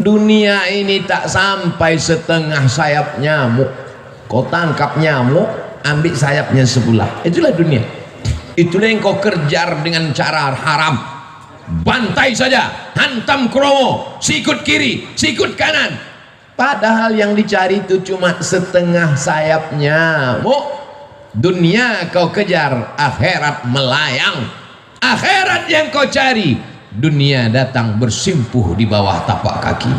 dunia ini tak sampai setengah sayap nyamuk. Kau tangkap nyamuk, ambil sayapnya sebelah. Itulah dunia. Itulah yang kau kejar dengan cara haram. Bantai saja, hantam kromo, sikut kiri, sikut kanan. Padahal yang dicari itu cuma setengah sayap nyamuk. Dunia kau kejar, akhirat melayang. Akhirat yang kau cari, dunia datang bersimpuh di bawah tapak kaki.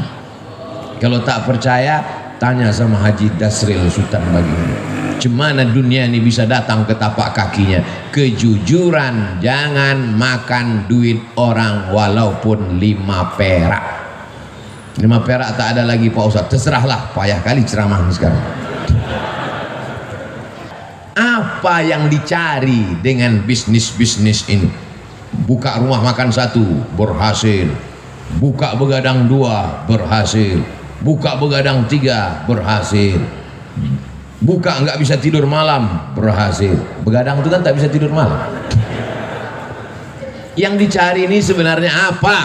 Kalau tak percaya, tanya sama Haji Dasril Sultan Baginda. Cemana dunia ini bisa datang ke tapak kakinya? Kejujuran, jangan makan duit orang walaupun 5 perak. 5 perak tak ada lagi Pak Ustaz. Terserahlah, payah kali ceramah sekarang. Apa yang dicari dengan bisnis-bisnis ini? Buka rumah makan 1 berhasil, buka begadang 2 berhasil, buka begadang 3 berhasil, buka nggak bisa tidur malam berhasil. Begadang itu kan tak bisa tidur malam. Yang dicari ini sebenarnya apa?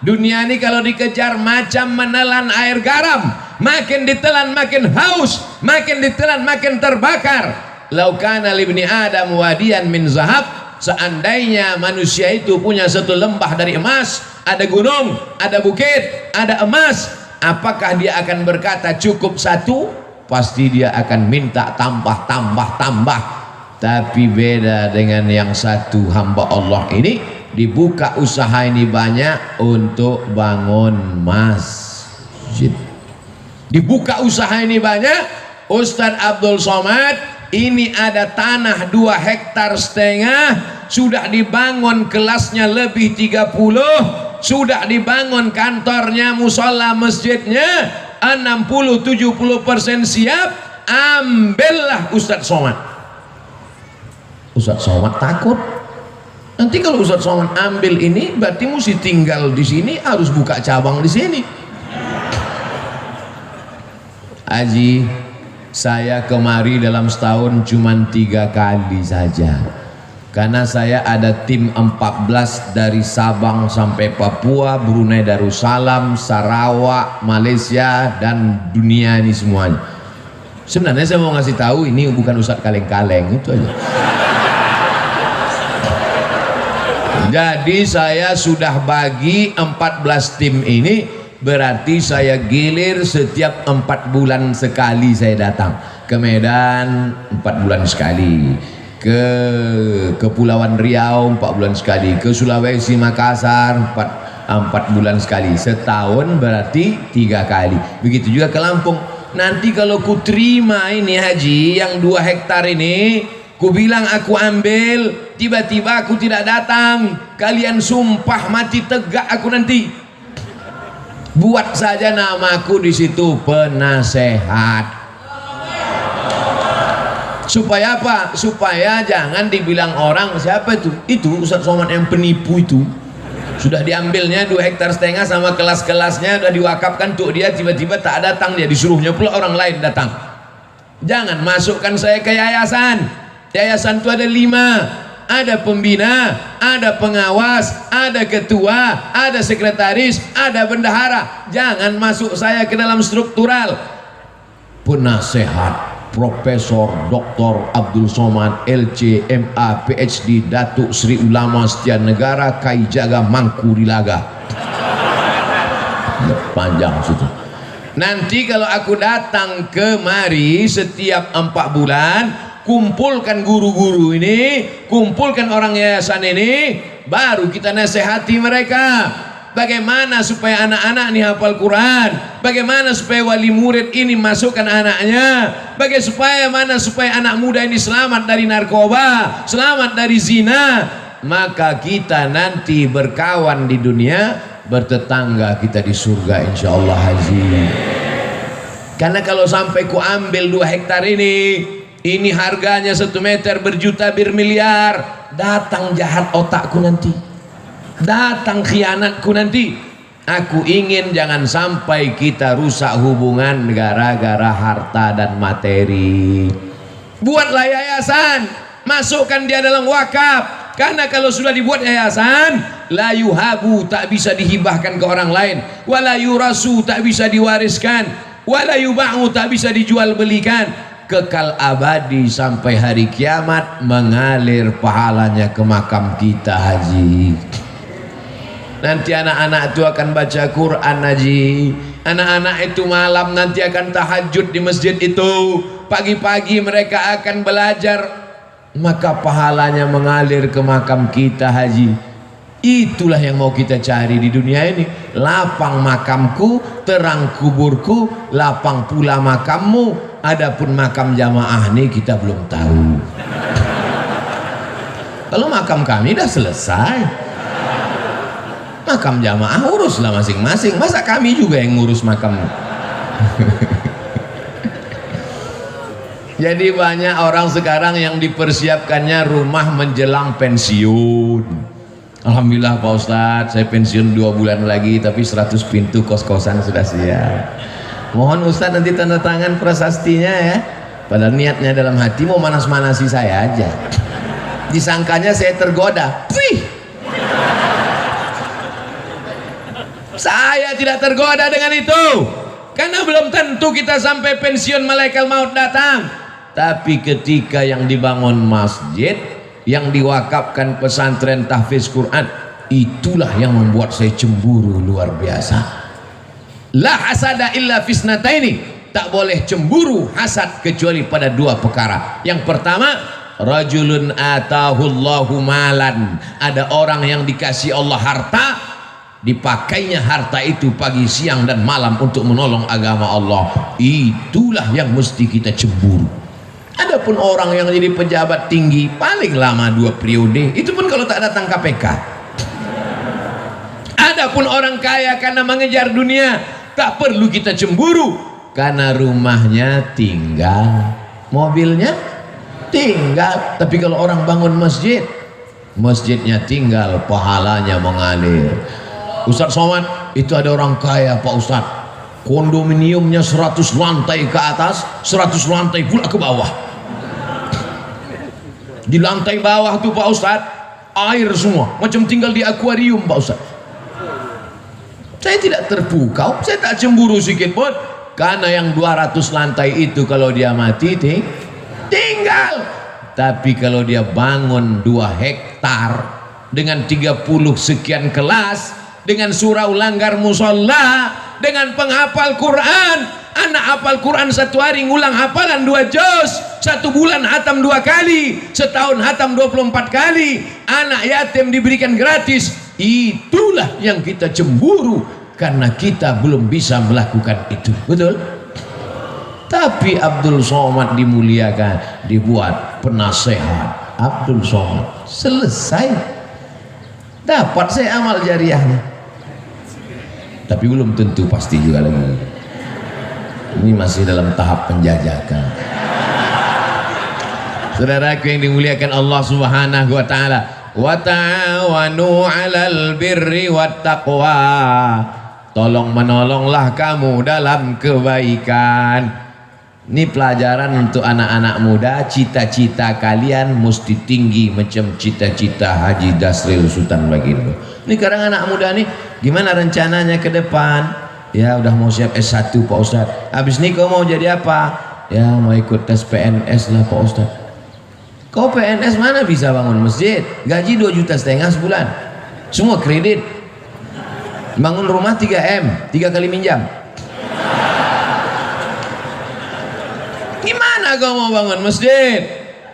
Dunia ini kalau dikejar macam menelan air garam, makin ditelan makin haus, makin ditelan makin terbakar. Laukana libni Adam wadiyan min zahab, seandainya manusia itu punya satu lembah dari emas, ada gunung, ada bukit, ada emas, apakah dia akan berkata cukup 1? Pasti dia akan minta tambah. Tapi beda dengan yang satu hamba Allah ini, dibuka usaha ini banyak untuk bangun masjid. Dibuka usaha ini banyak. Ustadz Abdul Somad ini ada tanah 2,5 hektar, sudah dibangun kelasnya lebih 30, sudah dibangun kantornya, musola, masjidnya 60-70% siap. Ambillah Ustadz Somad. Ustadz Somad takut nanti kalau Ustadz Somad ambil ini berarti mesti tinggal di sini, harus buka cabang di sini. Haji, saya kemari dalam setahun cuma 3 kali saja, karena saya ada tim 14 dari Sabang sampai Papua, Brunei Darussalam, Sarawak, Malaysia, dan dunia ini semuanya. Sebenarnya saya mau ngasih tahu ini bukan Ustadz kaleng-kaleng, itu aja. Jadi saya sudah bagi 14 tim ini, berarti saya gilir setiap 4 bulan sekali saya datang ke Medan, 4 bulan sekali, ke Kepulauan Riau 4 bulan sekali, ke Sulawesi Makassar 4 bulan sekali. Setahun berarti 3 kali. Begitu juga ke Lampung. Nanti kalau ku terima ini haji yang 2 hektar ini, ku bilang aku ambil, tiba-tiba aku tidak datang, kalian sumpah mati tegak aku nanti. Buat saja namaku di situ penasehat. Supaya apa? Supaya jangan dibilang orang siapa itu? Itu Ustadz Somad yang penipu itu. Sudah diambilnya 2,5 hektar sama kelas-kelasnya sudah diwakafkan untuk dia, tiba-tiba tak datang dia, disuruhnya pula orang lain datang. Jangan masukkan saya ke yayasan. Yayasan itu ada 5. Ada pembina, ada pengawas, ada ketua, ada sekretaris, ada bendahara. Jangan masuk saya ke dalam struktural. Penasehat Profesor Dr. Abdul Somad LC MA PhD Datuk Sri Ulama Setia Negara Kaijaga Mangkurilaga. Panjang situ. Nanti kalau aku datang kemari setiap 4 bulan, kumpulkan guru-guru ini, kumpulkan orang yayasan ini, baru kita nasihati mereka. Bagaimana supaya anak-anak ini hafal Quran, bagaimana supaya wali murid ini masukkan anaknya, bagaimana supaya anak muda ini selamat dari narkoba, selamat dari zina. Maka kita nanti berkawan di dunia, bertetangga kita di surga insyaallah haji. Karena kalau sampai ku ambil 2 hektar ini harganya 1 meter berjuta bermiliar, datang jahat otakku nanti, datang khianatku nanti. Aku ingin jangan sampai kita rusak hubungan gara-gara harta dan materi. Buatlah yayasan, masukkan dia dalam wakaf, karena kalau sudah dibuat yayasan, la yuhabu, tak bisa dihibahkan ke orang lain, wala yurasu, tak bisa diwariskan, wala yuba'u, tak bisa dijual belikan, kekal abadi sampai hari kiamat, mengalir pahalanya ke makam kita haji. Nanti anak-anak itu akan baca Quran haji, anak-anak itu malam nanti akan tahajud di masjid itu, pagi-pagi mereka akan belajar, maka pahalanya mengalir ke makam kita haji. Itulah yang mau kita cari di dunia ini. Lapang makamku, terang kuburku, lapang pula makammu. Adapun makam jamaah ini kita belum tahu. Kalau makam kami dah selesai, makam jamaah uruslah masing-masing. Masa kami juga yang ngurus makam? Jadi banyak orang sekarang yang dipersiapkannya rumah menjelang pensiun. Alhamdulillah Pak Ustadz, saya pensiun 2 bulan lagi, tapi 100 pintu kos-kosan sudah siap. Mohon Ustadz nanti tanda tangan prasastinya ya. Padahal niatnya dalam hati mau manas-manasi saya aja. Disangkanya saya tergoda. Wih, saya tidak tergoda dengan itu, karena belum tentu kita sampai pensiun malaikat maut datang. Tapi ketika yang dibangun masjid, yang diwakafkan pesantren tahfiz Quran, itulah yang membuat saya cemburu luar biasa. La hasada illa fisnataini, tak boleh cemburu hasad kecuali pada 2 perkara. Yang pertama, rajulun atahullahu malan, ada orang yang dikasih Allah harta, dipakainya harta itu pagi, siang dan malam untuk menolong agama Allah. Itulah yang mesti kita cemburu. Adapun orang yang jadi pejabat tinggi paling lama 2 periode, itu pun kalau tak datang KPK. Adapun orang kaya karena mengejar dunia, tak perlu kita cemburu, karena rumahnya tinggal, mobilnya tinggal. Tapi kalau orang bangun masjid, masjidnya tinggal, pahalanya mengalir. Ustadz Somad, itu ada orang kaya Pak Ustadz, kondominiumnya 100 lantai ke atas, 100 lantai pula ke bawah. Di lantai bawah tuh Pak Ustadz, air semua, macam tinggal di akuarium Pak Ustadz. Saya tidak terpukau, saya tak cemburu sedikit pun, karena yang 200 lantai itu kalau dia mati tinggal. Tapi kalau dia bangun 2 hektar dengan 30 sekian kelas, dengan surau langgar musola, dengan penghafal Quran, anak hafal Quran 1 hari ngulang hafalan 2 juz, 1 bulan hatam 2 kali, setahun hatam 24 kali, anak yatim diberikan gratis. Itulah yang kita cemburu, karena kita belum bisa melakukan itu. Betul? Tapi Abdul Somad dimuliakan, dibuat penasehat Abdul Somad, selesai, dapat saya amal jariahnya. Tapi belum tentu pasti juga lagi. Ini masih dalam tahap penjajakan. Saudaraku yang dimuliakan Allah Subhanahu wa taala, wa ta'awanu 'alal birri wat taqwa. Tolong menolonglah kamu dalam kebaikan. Ini pelajaran untuk anak-anak muda, cita-cita kalian mesti tinggi macam cita-cita Haji Dasril Sultan Baginda. Ini sekarang anak muda nih, gimana rencananya ke depan? Ya udah mau siap S1 Pak Ustadz. Habis ini kau mau jadi apa? Ya mau ikut tes PNS lah Pak Ustadz. Kau PNS mana bisa bangun masjid? Gaji 2,5 juta sebulan. Semua kredit. Bangun rumah 3M, 3 kali minjam. Gimana kau mau bangun masjid?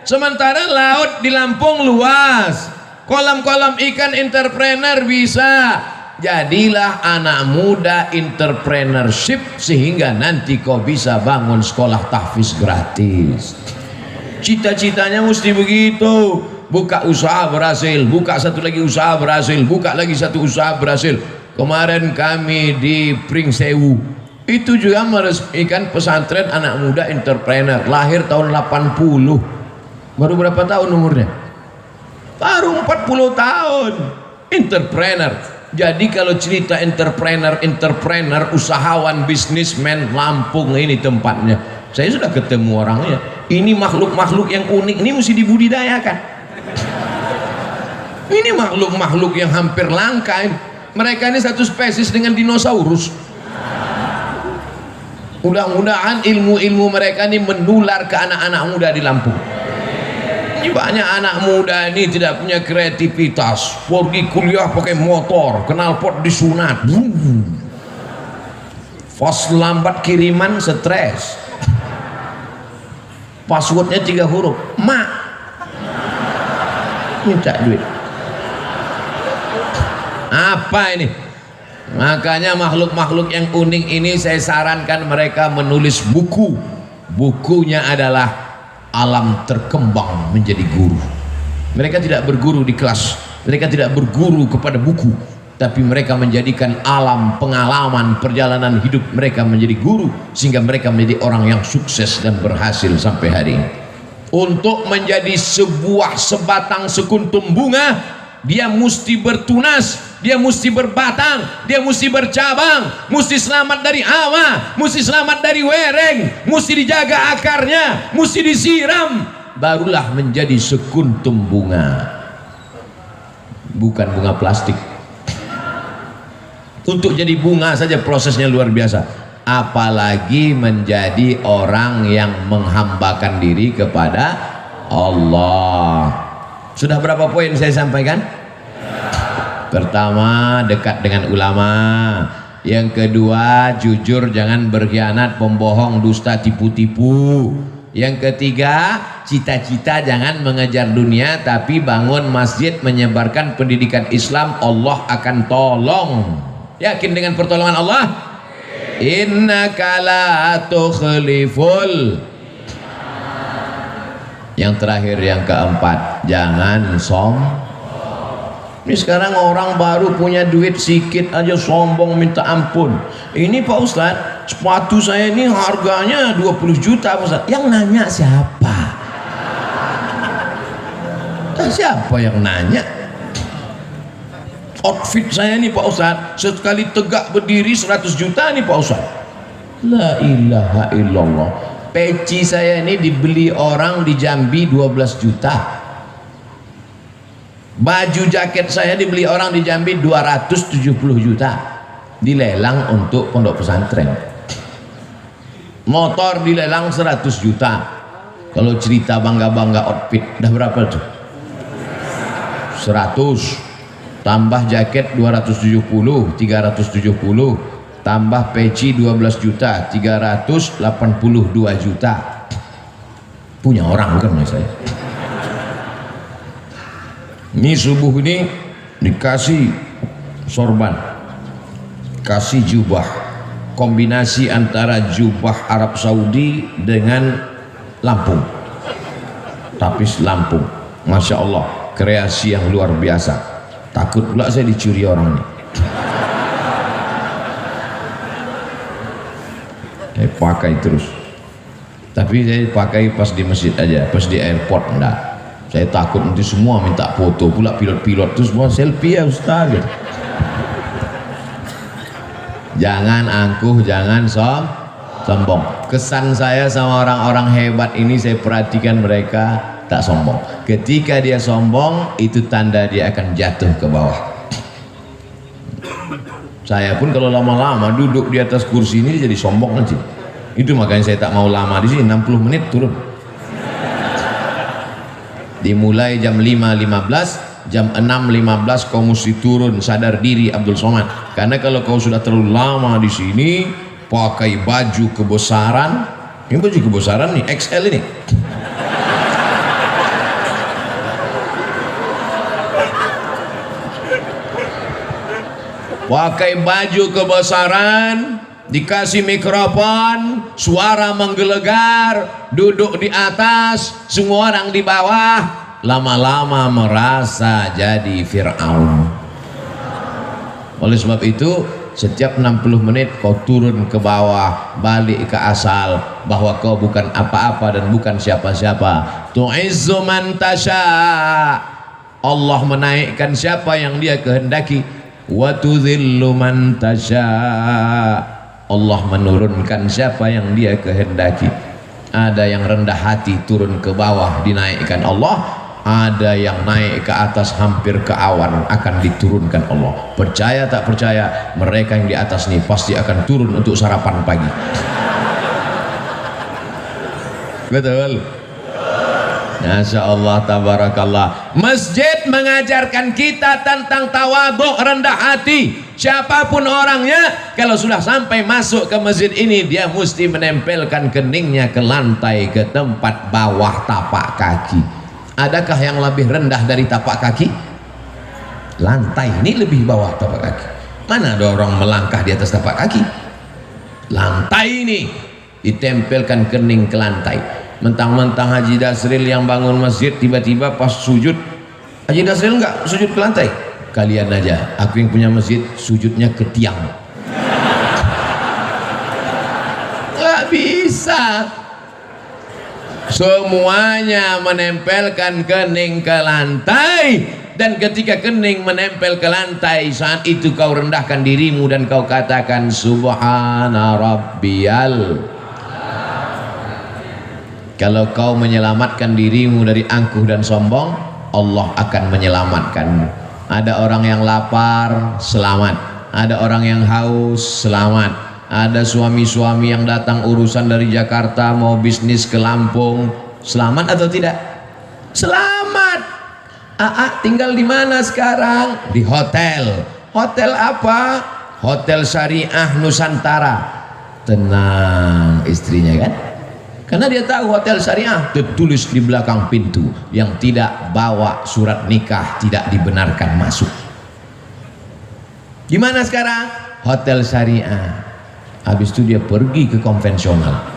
Sementara laut di Lampung luas, kolam-kolam ikan entrepreneur bisa. Jadilah anak muda entrepreneurship, sehingga nanti kau bisa bangun sekolah tahfiz gratis. Cita-citanya mesti begitu. Buka usaha berhasil, buka satu lagi usaha berhasil, buka lagi satu usaha berhasil. Kemarin kami di Pringsewu itu juga meresmikan pesantren anak muda entrepreneur, lahir tahun 80. Baru berapa tahun umurnya? Baru 40 tahun. Entrepreneur. Jadi kalau cerita entrepreneur, usahawan, bisnismen, Lampung ini tempatnya. Saya sudah ketemu orangnya. Ini makhluk-makhluk yang unik, ini mesti dibudidayakan. Ini makhluk-makhluk yang hampir langka ini. Mereka ini satu spesies dengan dinosaurus. Mudah-mudahan ilmu-ilmu mereka ini menular ke anak-anak muda di Lampung. Ini banyak anak muda ini tidak punya kreativitas, pergi kuliah pakai motor, knalpot disunat, pas lambat kiriman stres, passwordnya 3 huruf, mak minta duit. Apa ini? Makanya makhluk-makhluk yang unik ini saya sarankan mereka menulis buku. Bukunya adalah Alam Terkembang Menjadi Guru. Mereka tidak berguru di kelas, mereka tidak berguru kepada buku, tapi mereka menjadikan alam pengalaman perjalanan hidup mereka menjadi guru, sehingga mereka menjadi orang yang sukses dan berhasil sampai hari ini. Untuk menjadi sebuah sebatang sekuntum bunga, dia mesti bertunas, dia mesti berbatang, dia mesti bercabang, mesti selamat dari hawa, mesti selamat dari wereng, mesti dijaga akarnya, mesti disiram, barulah menjadi sekuntum bunga, bukan bunga plastik. Untuk jadi bunga saja prosesnya luar biasa, apalagi menjadi orang yang menghambakan diri kepada Allah. Sudah berapa poin saya sampaikan? Pertama, dekat dengan ulama. Yang kedua, jujur, jangan berkhianat, pembohong, dusta, tipu-tipu. Yang ketiga, cita-cita jangan mengejar dunia, tapi bangun masjid, menyebarkan pendidikan Islam, Allah akan tolong. Yakin dengan pertolongan Allah? Innaka la tukhliful. Yang terakhir, yang keempat, jangan sombong. Ini sekarang orang baru punya duit sedikit aja sombong minta ampun. Ini Pak Ustadz, sepatu saya ini harganya 20 juta Pak Ustadz. Yang nanya siapa? Siapa yang nanya? Outfit saya ini Pak Ustadz, sekali tegak berdiri 100 juta nih Pak Ustadz. La ilaha illallah. Peci saya ini dibeli orang di Jambi 12 juta. Baju jaket saya dibeli orang di Jambi 270 juta. Dilelang untuk pondok pesantren. Motor dilelang 100 juta. Kalau cerita bangga-bangga outfit, dah berapa tuh? 100. Tambah jaket 270, 370. Tambah peci 12 juta, 382 juta. Punya orang bukan saya. Ini subuh ini dikasih sorban, kasih jubah, kombinasi antara jubah Arab Saudi dengan Lampung, tapis Lampung. Masya Allah, kreasi yang luar biasa. Takut pula saya dicuri orang ini. Saya pakai terus, tapi saya pakai pas di masjid aja, pas di airport enggak. Saya takut nanti semua minta foto, pula pilot-pilot itu semua selfie ya Ustaz. Jangan angkuh, jangan sombong. Kesan saya sama orang-orang hebat ini, saya perhatikan mereka tak sombong. Ketika dia sombong, itu tanda dia akan jatuh ke bawah. Saya pun kalau lama-lama duduk di atas kursi ini jadi sombong nanti. Itu makanya saya tak mau lama di sini, 60 menit turun. Dimulai jam 5.15, jam 6.15 kau mesti turun, sadar diri Abdul Somad. Karena kalau kau sudah terlalu lama di sini, pakai baju kebesaran, ini baju kebesaran nih, XL ini. Pakai baju kebesaran, dikasih mikrofon, suara menggelegar, duduk di atas, semua orang di bawah, lama-lama merasa jadi Fir'aun. Oleh sebab itu, setiap 60 menit kau turun ke bawah, balik ke asal, bahwa kau bukan apa-apa dan bukan siapa-siapa. Tu'izzu man tasha. Allah menaikkan siapa yang dia kehendaki. Wa tudhillu man tasha. Allah menurunkan siapa yang dia kehendaki. Ada yang rendah hati turun ke bawah, dinaikkan Allah. ada yang naik ke atas hampir ke awan akan diturunkan Allah. Percaya tak percaya, mereka yang di atas ini pasti akan turun untuk sarapan pagi. Betul. Masya Allah, tabarakallah. Masjid mengajarkan kita tentang tawadhu, rendah hati. Siapapun orangnya, kalau sudah sampai masuk ke masjid ini, dia mesti menempelkan keningnya ke lantai, ke tempat bawah tapak kaki. Adakah yang lebih rendah dari tapak kaki? Lantai ini lebih bawah tapak kaki. Mana ada orang melangkah di atas tapak kaki? Lantai ini ditempelkan kening ke lantai. Mentang-mentang Haji Dasril yang bangun masjid, tiba-tiba pas sujud, Haji Dasril enggak sujud ke lantai. Kalian aja, aku yang punya masjid sujudnya ke tiang. Nggak bisa. Semuanya menempelkan kening ke lantai, dan ketika kening menempel ke lantai, saat itu kau rendahkan dirimu dan kau katakan subhana rabbiyal. Kalau kau menyelamatkan dirimu dari angkuh dan sombong, Allah akan menyelamatkanmu. Ada orang yang lapar, selamat. Ada orang yang haus, selamat. Ada suami-suami yang datang urusan dari Jakarta mau bisnis ke Lampung, selamat atau tidak? Selamat. Tinggal di mana sekarang? Di hotel. Hotel apa? Hotel Syariah Nusantara. Tenang istrinya kan? Karena dia tahu hotel syariah tertulis di belakang pintu, yang tidak bawa surat nikah tidak dibenarkan masuk. Gimana sekarang? Hotel syariah. Habis itu dia pergi ke konvensional.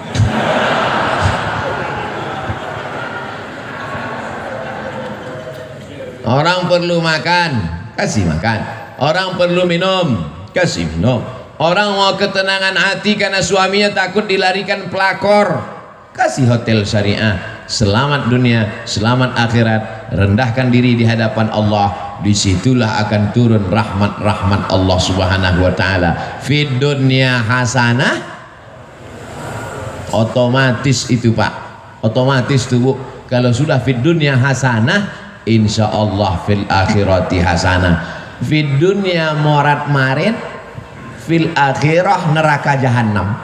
Orang perlu makan, kasih makan. Orang perlu minum, kasih minum. Orang mau ketenangan hati karena suaminya takut dilarikan pelakor, kasih hotel syariah. Selamat dunia, selamat akhirat. Rendahkan diri di hadapan Allah, disitulah akan turun rahmat-rahmat Allah subhanahu wa ta'ala. Fid dunya hasanah, otomatis itu Pak, otomatis tuh Bu. Kalau sudah fid dunya hasanah, insya Allah fil akhirati hasanah. Fid dunya morat marit, fil akhirah neraka jahannam.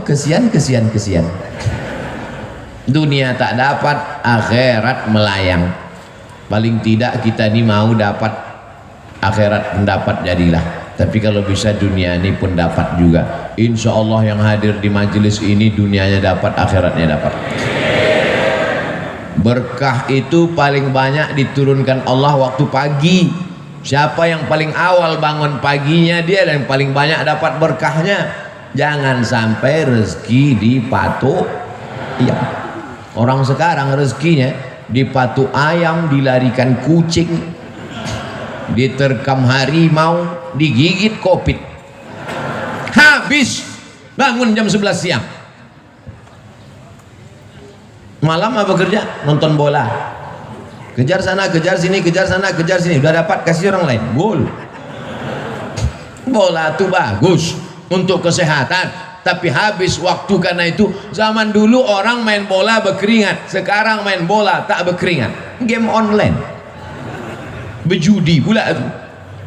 Kesian. Dunia tak dapat, akhirat melayang. Paling tidak kita ini mau dapat akhirat, mendapat jadilah. Tapi kalau bisa dunia ini pun dapat juga. Insya Allah yang hadir di majelis ini dunianya dapat, akhiratnya dapat. Berkah itu paling banyak diturunkan Allah waktu pagi. Siapa yang paling awal bangun paginya, dia yang paling banyak dapat berkahnya. Jangan sampai rezeki dipatuk. Iya. Orang sekarang rezekinya dipatuk ayam, dilarikan kucing, diterkam harimau, digigit kopit. Habis bangun jam 11 siang. Malam apa kerja? Nonton bola. Kejar sana, kejar sini, kejar sana, kejar sini. Udah dapat, kasih orang lain. Gol. Bola tuh bagus untuk kesehatan, tapi habis waktu. Karena itu zaman dulu orang main bola berkeringat, sekarang main bola tak berkeringat. Game online, berjudi pula itu,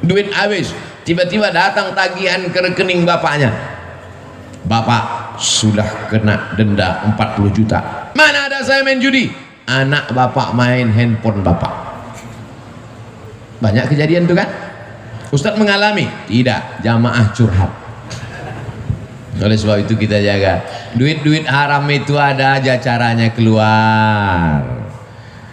duit habis. Tiba-tiba datang tagihan ke rekening bapaknya, bapak sudah kena denda 40 juta. Mana ada saya main judi? Anak bapak main handphone bapak. Banyak kejadian tuh kan. Ustadz mengalami? Tidak, jamaah curhat. Oleh sebab itu kita jaga. Duit-duit haram itu ada aja caranya keluar.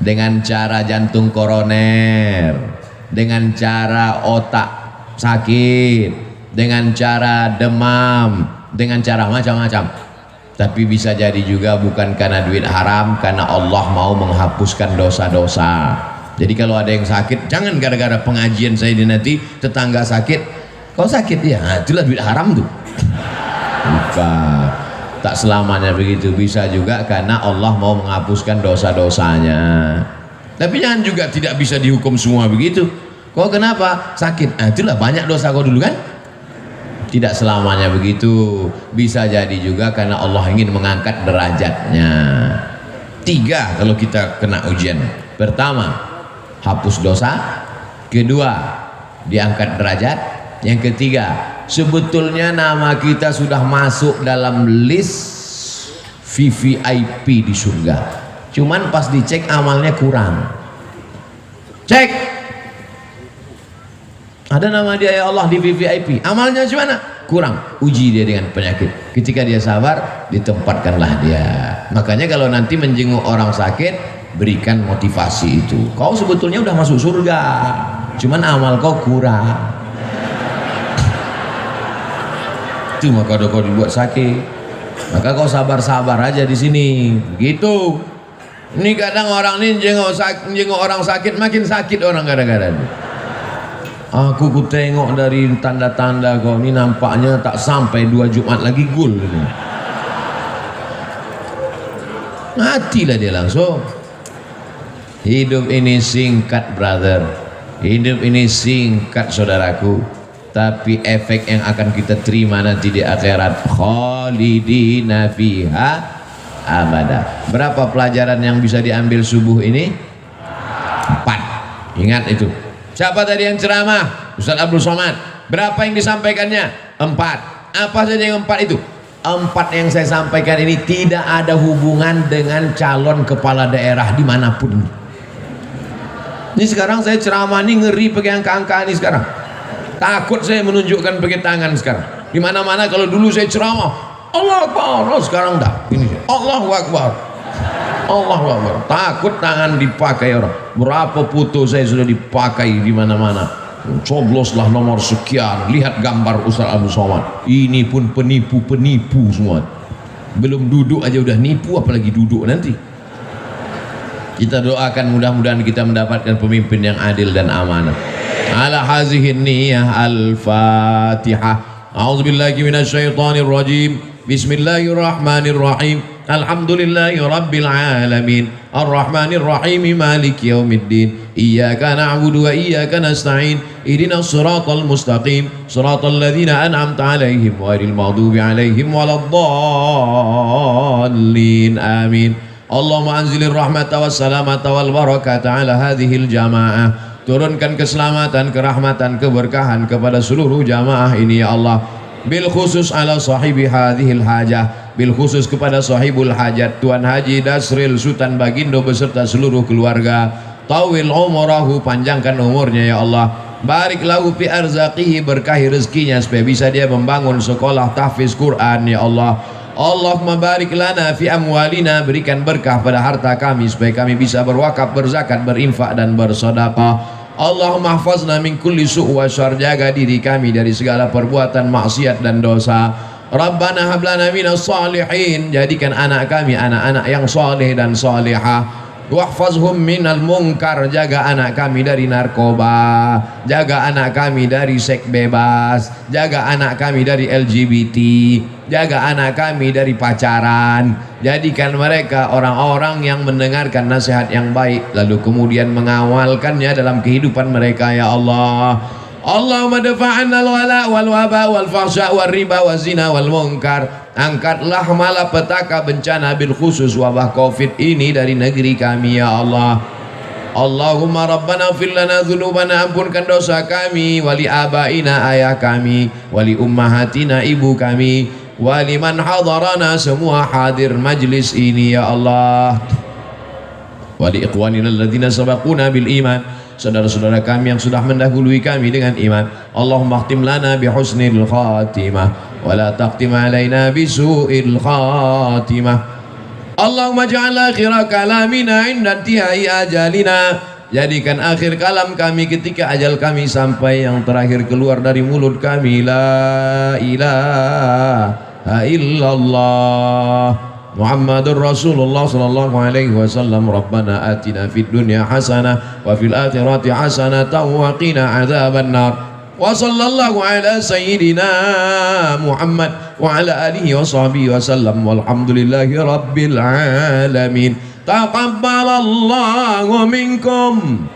Dengan cara jantung koroner, dengan cara otak sakit, dengan cara demam, dengan cara macam-macam. Tapi bisa jadi juga bukan karena duit haram, karena Allah mau menghapuskan dosa-dosa. Jadi kalau ada yang sakit, jangan gara-gara pengajian saya ini nanti tetangga sakit, kau sakit ya, nah, itulah duit haram tuh. Bukan, tak selamanya begitu. Bisa juga karena Allah mau menghapuskan dosa-dosanya. Tapi jangan juga tidak bisa dihukum semua begitu. Kau kenapa sakit? Nah, itulah banyak dosa kau dulu kan. Tidak selamanya begitu. Bisa jadi juga karena Allah ingin mengangkat derajatnya. Tiga kalau kita kena ujian. Pertama, hapus dosa. Kedua, diangkat derajat. Yang ketiga, sebetulnya nama kita sudah masuk dalam list VVIP di surga. Cuman pas dicek amalnya kurang. Cek, ada nama dia ya Allah di VVIP, amalnya gimana? Kurang. Uji dia dengan penyakit. Ketika dia sabar, ditempatkanlah dia. Makanya kalau nanti menjenguk orang sakit, berikan motivasi itu. Kau sebetulnya udah masuk surga, cuman amal kau kurang. Itu maka kau dibuat sakit. Maka kau sabar-sabar aja di sini. Gitu. Ini kadang orang ini jenguk orang sakit, makin sakit orang kadang-kadang. Aku tengok dari tanda-tanda kau ini nampaknya tak sampai 2 Jumat lagi gul. Matilah dia langsung. Hidup ini singkat, brother. Hidup ini singkat, saudaraku. Tapi efek yang akan kita terima nanti di akhirat, khalidina fiha abada. Berapa pelajaran yang bisa diambil subuh ini? 4. Ingat itu. Siapa tadi yang ceramah? Ustaz Abdul Somad. Berapa yang disampaikannya? 4. Apa saja yang 4 itu? 4 yang saya sampaikan ini tidak ada hubungan dengan calon kepala daerah dimanapun. Ini sekarang saya ceramah ini ngeri pakai angka-angka ini sekarang. Takut saya menunjukkan pakai tangan sekarang. Di mana-mana kalau dulu saya ceramah, Allah Akbar. Oh, sekarang dah. Ini Allahu Akbar. Allahu Akbar. Takut tangan dipakai orang. Berapa foto saya sudah dipakai di mana-mana. Cobloslah nomor sekian. Lihat gambar Ustaz Abdul Somad. Ini pun penipu-penipu semua. Belum duduk aja udah nipu, apalagi duduk nanti. Kita doakan mudah-mudahan kita mendapatkan pemimpin yang adil dan amanah. Ala hazihin niyah al-Fatihah. A'udzubillahi minasyaitonir rajim. Bismillahirrahmanirrahim. Alhamdulillahi rabbil alamin. Ar-Rahmanir Rahim. Maliki yaumiddin. Iyyaka na'budu wa iyyaka nasta'in. Ihdinas siratal mustaqim. Siratal ladzina an'amta 'alaihim ghairil maghdubi 'alaihim waladdallin. Amin. Allahumma anzilir rahmata was salamata wal barakata 'ala hadhil jamaah. Turunkan keselamatan, kerahmatan, keberkahan kepada seluruh jamaah ini ya Allah. Bil khusus ala sahibi hadhil hajah, bil khusus kepada sahibul hajat Tuan Haji Dasril Sultan Bagindo beserta seluruh keluarga. Tawil umurahu, panjangkan umurnya ya Allah. Barik lahu fi arzaqihi, berkahi rezekinya supaya bisa dia membangun sekolah tahfiz Quran ya Allah. Allahumma barik lana fi amwalina, berikan berkah pada harta kami supaya kami bisa berwakaf, berzakat, berinfak dan bersedekah. Allahumma hafazna min kulli su' wa syarr, jaga diri kami dari segala perbuatan maksiat dan dosa. Rabbana hab lana minas salihin, jadikan anak kami anak-anak yang saleh dan salihah. Wahfazhum minal munkar, jaga anak kami dari narkoba, jaga anak kami dari seks bebas, jaga anak kami dari LGBT, jaga anak kami dari pacaran. Jadikan mereka orang-orang yang mendengarkan nasihat yang baik lalu kemudian mengawalkannya dalam kehidupan mereka ya Allah. Allahumma dafa'anna al-wala wal waba wal fahsya wal riba wal zina wal munkar. Angkatlah malapetaka bencana bil khusus wabah Covid ini dari negeri kami ya Allah. Allahumma rabbana fir lana dzunubana, ampunkan dosa kami, wali abaina ayah kami, wali ummahatina ibu kami, wali man hadarana semua hadir majlis ini ya Allah. Wali ikhwanina alladzina sabaquna bil iman, saudara-saudara kami yang sudah mendahului kami dengan iman. Allahumma khtim lana bi husnil khatimah wa la taqtim alaina bi su'il khatimah. Allahumma ja'al akhira kalamina inda intihai ajalina, jadikan akhir kalam kami ketika ajal kami sampai yang terakhir keluar dari mulut kami la ilaha illallah Muhammadur Rasulullah sallallahu alaihi wasallam. Rabbana atina fid dunya hasanah wa fil akhirati hasanah wa qina adzaban nar. Wa sallallahu ala sayyidina Muhammad wa ala alihi wa sahbihi wa sallam walhamdulillahi rabbil alamin. Taqabbalallahu minkum.